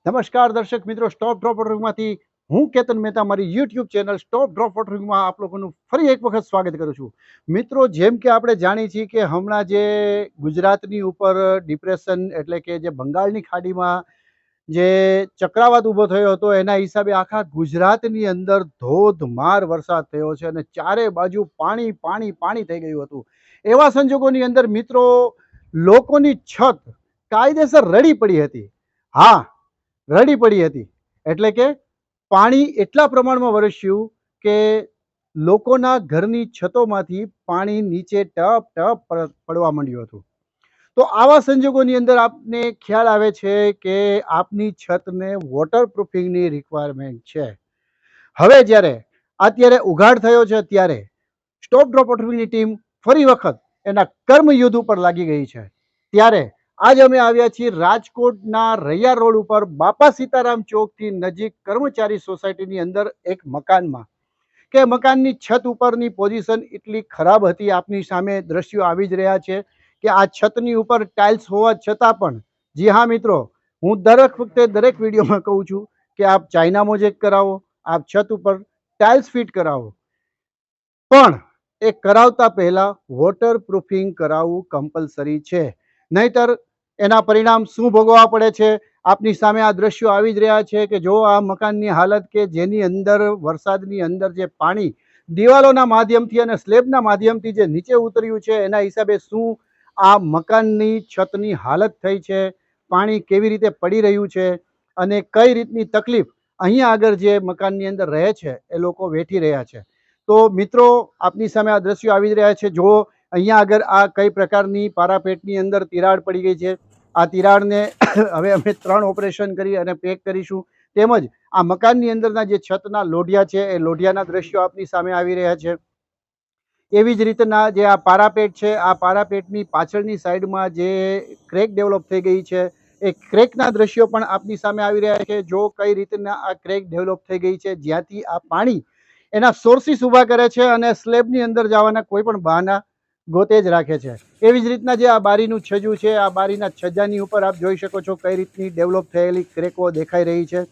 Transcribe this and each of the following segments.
નમસ્કાર દર્શક મિત્રો, સ્ટોપ ડ્રોપ વોટરિંગમાંથી હું કેતન મહેતા મારી યુટ્યુબ ચેનલ સ્ટોપ ડ્રોપ વોટરિંગમાં આપ લોકોનું ફરી એક વખત સ્વાગત કરું છું. મિત્રો, જેમ કે આપણે જાણીએ છીએ કે હમણાં જે ગુજરાતની ઉપર ડિપ્રેશન એટલે કે જે બંગાળની ખાડીમાં જે ચક્રાવાત ઊભો થયો હતો એના હિસાબે આખા ગુજરાતની અંદર ધોધમાર વરસાદ થયો છે અને ચારે બાજુ પાણી પાણી પાણી થઈ ગયું હતું. એવા સંજોગોની અંદર મિત્રો, લોકોની છત કાયદેસર રડી પડી હતી. હા, રડી પડી હતી. એટલે કે પાણી એટલા પ્રમાણમાં વરસ્યું કે લોકોના ઘરની છતોમાંથી પાણી નીચે ટપ ટપ પડવા માંડ્યું હતું. તો આવા સંજોગોની અંદર આપને ખ્યાલ આવે છે કે આપની છતને વોટરપ્રૂફિંગની રિક્વાયરમેન્ટ છે. હવે જ્યારે અત્યારે ઉઘાડ થયો છે ત્યારે સ્ટોપ ડ્રોપ વોટરપ્રૂફિંગની ટીમ ફરી વખત એના કર્મયુદ્ધ ઉપર લાગી ગઈ છે. ત્યારે આજ અમે આવ્યા છીએ રાજકોટના રૈયા રોડ ઉપર બાપા સીતારામ ચોકથી નજીક કર્મચારી સોસાયટીની અંદર એક મકાનમાં, કે મકાનની છત ઉપરની પોઝિશન એટલી ખરાબ હતી. આપની સામે દ્રશ્યો આવી જ રહ્યા છે કે આ છતની ઉપર ટાઇલ્સ હોવા છતાં પણ, જી હા મિત્રો, હું દરેક વખતે દરેક વિડીયોમાં કહું છું કે આપ ચાઇના મોઝેક કરાવો, આપ છત ઉપર ટાઇલ્સ ફિટ કરાવો, પણ એ કરાવતા પહેલા વોટરપ્રૂફિંગ કરાવવું કમ્પલસરી છે. નહીતર એના પરિણામ શું ભોગવવા પડે છે આપની સામે આ દ્રશ્યો આવી જ રહ્યા છે કે જો આ મકાનની હાલત કે જેની અંદર વરસાદની અંદર જે પાણી દિવાલોના માધ્યમથી અને સ્લેબના માધ્યમથી જે નીચે ઉતર્યું છે એના હિસાબે શું આ મકાનની છતની હાલત થઈ છે, પાણી કેવી રીતે પડી રહ્યું છે અને કઈ રીતની તકલીફ અહીંયા આગળ જે મકાનની અંદર રહે છે એ લોકો વેઠી રહ્યા છે. તો મિત્રો, આપની સામે આ દ્રશ્યો આવી જ રહ્યા છે. જો અહીંયા આગળ આ કઈ પ્રકારની પારાપેટની અંદર તિરાડ પડી ગઈ છે. આ તિરાડને હવે અમે 3 ઓપરેશન કરી અને પેક કરીશું. તેમજ આ મકાનની અંદરના જે છતના લોઢિયા છે એ લોઢિયાના દ્રશ્યો આપની સામે આવી રહ્યા છે. એવી જ રીતના જે આ પારાપેટ છે, આ પારાપેટની પાછળની સાઈડમાં જે ક્રેક ડેવલપ થઈ ગઈ છે એ ક્રેકના દ્રશ્યો પણ આપની સામે આવી રહ્યા છે. જો કઈ રીતના આ ક્રેક ડેવલપ થઈ ગઈ છે જ્યાંથી આ પાણી એના સોર્સિસ ઊભા કરે છે અને સ્લેબની અંદર જવાના કોઈ પણ બહાના ગોતે જ રાખે છે. એવી જ રીતના જે આ બારીનું છજું છે, આ બારીના છજાની ઉપર આપ જોઈ શકો છો કઈ રીતની ડેવલપ થયેલી ક્રેકો દેખાઈ રહી છે.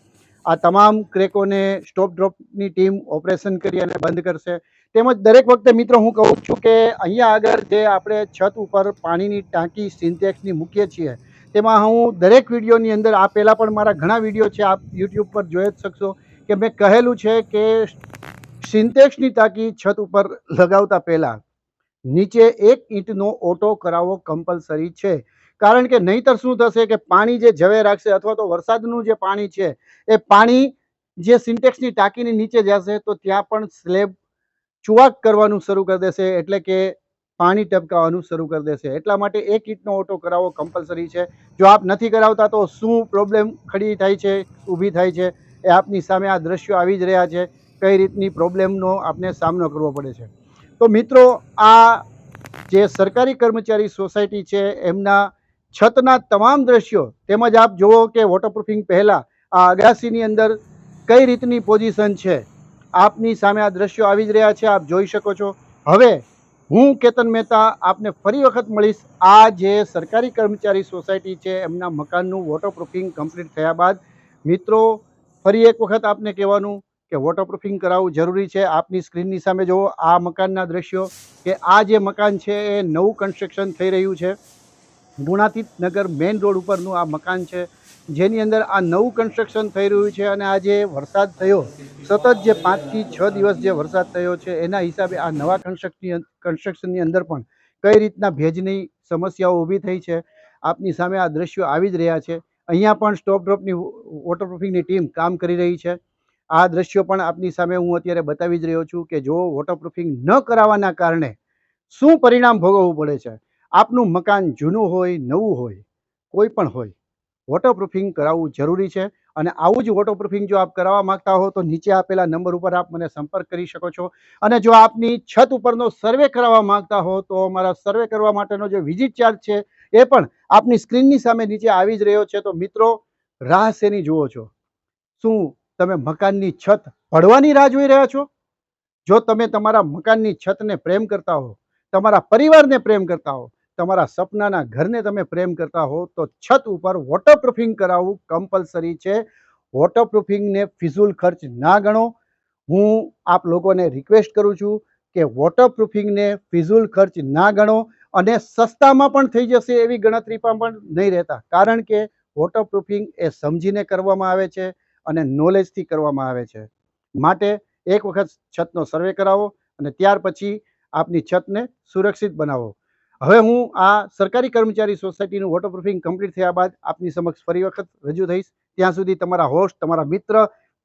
આ તમામ ક્રેકોને સ્ટોપ ડ્રોપની ટીમ ઓપરેશન કરી અને બંધ કરશે. તેમજ દરેક વખતે મિત્રો હું કહું છું કે અહીંયા આગળ જે આપણે છત ઉપર પાણીની ટાંકી સિન્ટેક્સની મૂકીએ છીએ તેમાં હું દરેક વિડીયોની અંદર, આ પહેલાં પણ મારા ઘણા વિડીયો છે, આપ યુટ્યુબ પર જોઈ જ શકશો કે મેં કહેલું છે કે સિન્ટેક્સની ટાંકી છત ઉપર લગાવતા પહેલાં નીચે 1 ઈંટનો ઓટો કરાવવો કમ્પલસરી છે. કારણ કે નહીંતર શું થશે કે પાણી જે જવે રાખશે અથવા તો વરસાદનું જે પાણી છે એ પાણી જે સિન્ટેક્સની ટાંકીની નીચે જશે તો ત્યાં પણ સ્લેબ ચુવાક કરવાનું શરૂ કરી દેશે, એટલે કે પાણી ટપકાવવાનું શરૂ કરી દેશે. એટલા માટે 1 ઈંટનો ઓટો કરાવવો કમ્પલસરી છે. જો આપ નથી કરાવતા તો શું પ્રોબ્લેમ ખડી થાય છે, ઊભી થાય છે, એ આપની સામે આ દ્રશ્યો આવી જ રહ્યા છે. કઈ રીતની પ્રોબ્લેમનો આપને સામનો કરવો પડે છે. તો મિત્રો, આ જે સરકારી કર્મચારી સોસાયટી છે એમના છતના તમામ દ્રશ્યો, તેમજ આપ જુઓ કે વોટરપ્રૂફિંગ પહેલાં આ અગાસીની અંદર કઈ રીતની પોઝિશન છે, આપની સામે આ દ્રશ્યો આવી જ રહ્યા છે, આપ જોઈ શકો છો. હવે હું કેતન મહેતા આપને ફરી વખત મળીશ. આ જે સરકારી કર્મચારી સોસાયટી છે એમના મકાનનું વોટરપ્રૂફિંગ કમ્પ્લીટ થયા બાદ. મિત્રો, ફરી એક વખત આપને કહેવાનું કે વોટરપ્રૂફિંગ કરાવવું જરૂરી છે. આપની સ્ક્રીનની સામે જુઓ આ મકાનના દ્રશ્યો, કે આ જે મકાન છે એ નવું કન્સ્ટ્રક્શન થઈ રહ્યું છે. ગુણાતીત નગર મેઇન રોડ ઉપરનું આ મકાન છે જેની અંદર આ નવું કન્સ્ટ્રક્શન થઈ રહ્યું છે. અને આ જે વરસાદ થયો, સતત જે 5 થી 6 દિવસ જે વરસાદ થયો છે એના હિસાબે આ નવા કન્સ્ટ્રક્શનની અંદર પણ કઈ રીતના ભેજની સમસ્યાઓ ઊભી થઈ છે આપની સામે આ દ્રશ્યો આવી જ રહ્યા છે. અહીંયા પણ સ્ટોપ ડ્રોપની વોટરપ્રૂફિંગની ટીમ કામ કરી રહી છે. આ દ્રશ્યો પણ આપની સામે હું અત્યારે બતાવી જ રહ્યો છું કે જો વોટરપ્રૂફિંગ ન કરાવવાના કારણે શું પરિણામ ભોગવવું પડે છે. આપનું મકાન જૂનું હોય, નવું હોય, કોઈ પણ હોય, વોટરપ્રૂફિંગ કરાવવું જરૂરી છે. અને આવું જ વોટરપ્રૂફિંગ જો આપ કરાવવા માંગતા હો તો નીચે આપેલા નંબર ઉપર આપ મને સંપર્ક કરી શકો છો. અને જો આપની છત ઉપરનો સર્વે કરાવવા માંગતા હો તો અમારા સર્વે કરવા માટેનો જે વિઝિટ ચાર્જ છે એ પણ આપની સ્ક્રીનની સામે નીચે આવી જ રહ્યો છે. તો મિત્રો, રાહ શેની જુઓ છો? શું તમે મકાનની છત પડવાની રાહ જોઈ રહ્યા છો? જો તમે તમારા મકાનની છતને પ્રેમ કરતા હો, તમારા પરિવારને પ્રેમ કરતા હો, તમારા સપનાના ઘરને તમે પ્રેમ કરતા હો તો છત ઉપર વોટરપ્રૂફિંગ કરાવવું કમ્પલસરી છે. વોટરપ્રૂફિંગને ફિઝૂલ ખર્ચ ના ગણો. હું આપ લોકોને રિક્વેસ્ટ કરું છું કે વોટરપ્રૂફિંગને ફિઝૂલ ખર્ચ ના ગણો અને સસ્તામાં પણ થઈ જશે એવી ગણતરીમાં પણ નહીં રહેતા, કારણ કે વોટરપ્રૂફિંગ એ સમજીને કરવામાં આવે છે અને નોલેજથી કરવામાં આવે છે. માટે એક વખત છતનો સર્વે કરાવો અને ત્યાર પછી આપની છતને સુરક્ષિત બનાવો. હવે હું આ સરકારી કર્મચારી સોસાયટીનું વોટરપ્રૂફિંગ કમ્પ્લીટ થયા બાદ આપની સમક્ષ ફરી વખત રજૂ થઈશ. ત્યાં સુધી તમારા હોસ્ટ, તમારા મિત્ર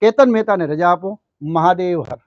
કેતન મહેતાને રજા આપો. મહાદેવ હર.